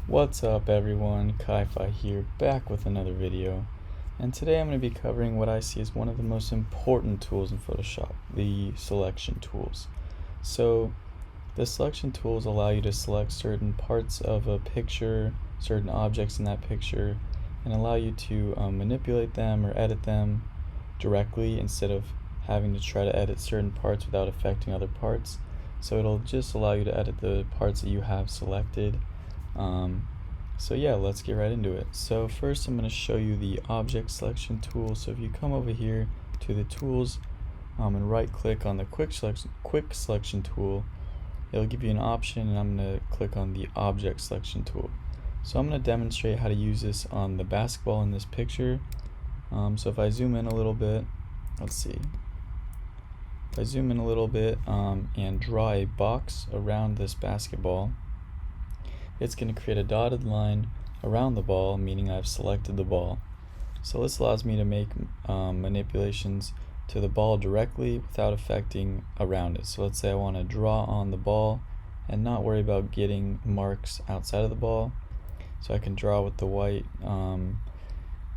What's up everyone, Kai-Fi here, back with another video. And today I'm going to be covering what I see as one of the most important tools in Photoshop, the selection tools. So the selection tools allow you to select certain parts of a picture, certain objects in that picture, and allow you to manipulate them or edit them directly instead of having to try to edit certain parts without affecting other parts. So it'll just allow you to edit the parts that you have selected. So yeah, let's get right into it. So first I'm going to show you the object selection tool. So if you come over here to the tools and right click on the quick selection tool, it'll give you an option, and I'm going to click on the object selection tool. So I'm going to demonstrate how to use this on the basketball in this picture. So if I zoom in a little bit, let's see. If I zoom in a little bit and draw a box around this basketball, it's going to create a dotted line around the ball, meaning I've selected the ball. So this allows me to make manipulations to the ball directly without affecting around it. So let's say I want to draw on the ball and not worry about getting marks outside of the ball. So I can draw with the white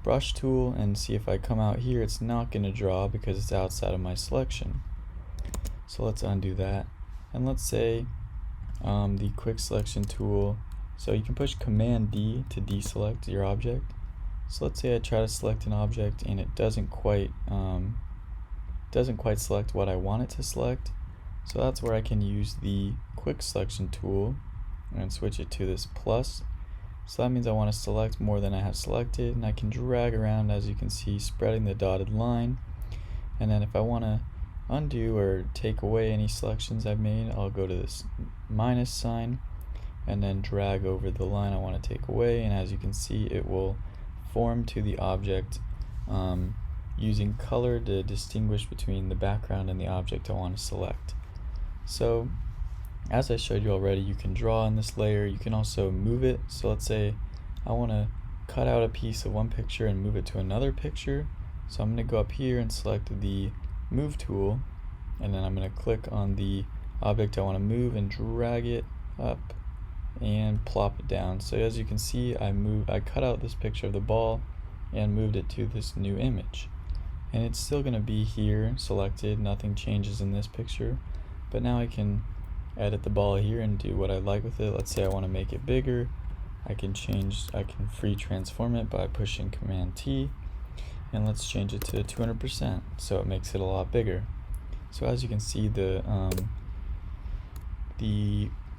brush tool, and see if I come out here, it's not going to draw because it's outside of my selection. So let's undo that, and let's say the quick selection tool. So you can push Command D to deselect your object. So let's say I try to select an object and it doesn't quite select what I want it to select. So that's where I can use the quick selection tool and switch it to this plus. So that means I want to select more than I have selected, and I can drag around, as you can see, spreading the dotted line. And then if I want to undo or take away any selections I've made, I'll go to this minus sign and then drag over the line I want to take away, and as you can see, it will form to the object using color to distinguish between the background and the object I want to select. So as I showed you already, you can draw on this layer. You can also move it. So let's say I want to cut out a piece of one picture and move it to another picture. So I'm going to go up here and select the move tool, and then I'm going to click on the object I want to move and drag it up and plop it down. So as you can see, I cut out this picture of the ball and moved it to this new image, and it's still going to be here selected. Nothing changes in this picture, but now I can edit the ball here and do what I like with it. Let's say I want to make it bigger. I can free transform it by pushing Command T, and let's change it to 200% so it makes it a lot bigger. So as you can see, the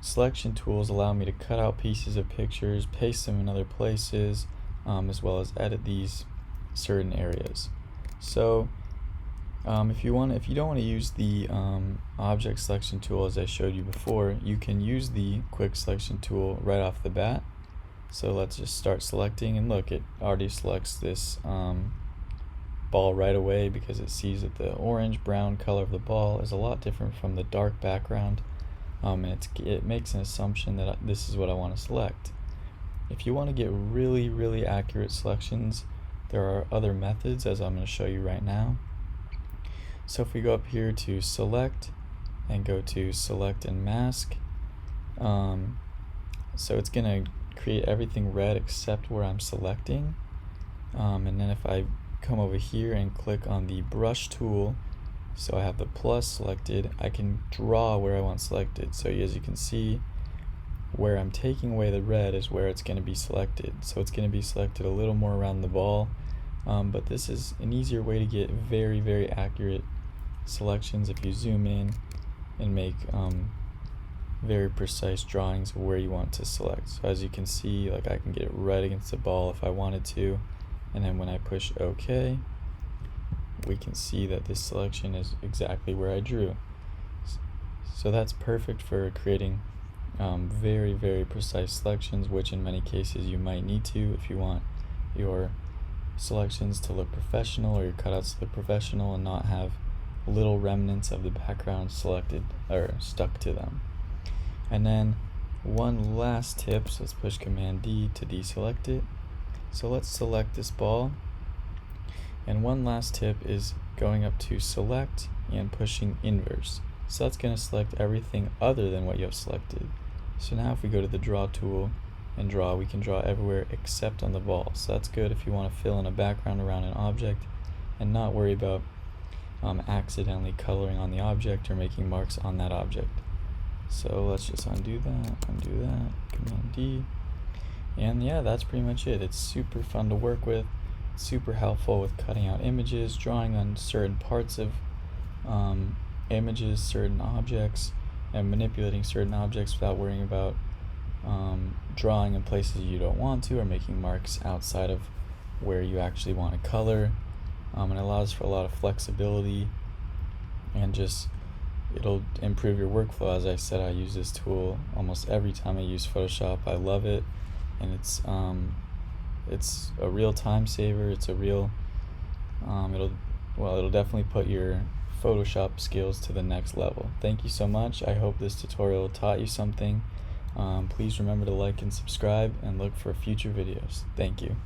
selection tools allow me to cut out pieces of pictures, paste them in other places, as well as edit these certain areas. So if you don't want to use the object selection tool as I showed you before, you can use the quick selection tool right off the bat. So let's just start selecting, and look, it already selects this ball right away because it sees that the orange brown color of the ball is a lot different from the dark background, and it makes an assumption that this is what I want to select. If you want to get really accurate selections, there are other methods, as I'm going to show you right now. So if we go up here to select and go to select and mask, so it's going to create everything red except where I'm selecting, and then if I come over here and click on the brush tool, so I have the plus selected, I can draw where I want selected. So as you can see, where I'm taking away the red is where it's going to be selected. So it's going to be selected a little more around the ball, but this is an easier way to get very accurate selections if you zoom in and make very precise drawings of where you want to select. So as you can see, like, I can get it right against the ball if I wanted to, and then when I push OK, we can see that this selection is exactly where I drew. So that's perfect for creating very precise selections, which in many cases you might need to if you want your selections to look professional or your cutouts to look professional and not have little remnants of the background selected or stuck to them. And then one last tip, so let's push Command D to deselect it. So let's select this ball, and one last tip is going up to select and pushing inverse. So that's going to select everything other than what you have selected. So now if we go to the draw tool and draw. We can draw everywhere except on the ball. So that's good if you want to fill in a background around an object and not worry about accidentally coloring on the object or making marks on that object. So let's just undo that, Command D. And yeah, that's pretty much it. It's super fun to work with, super helpful with cutting out images, drawing on certain parts of images, certain objects, and manipulating certain objects without worrying about drawing in places you don't want to or making marks outside of where you actually want to color. And it allows for a lot of flexibility, and just it'll improve your workflow. As I said, I use this tool almost every time I use Photoshop. I love it, and it's a real time saver. It's a real it'll definitely put your Photoshop skills to the next level. Thank you so much. I hope this tutorial taught you something. Please remember to like and subscribe and look for future videos. Thank you.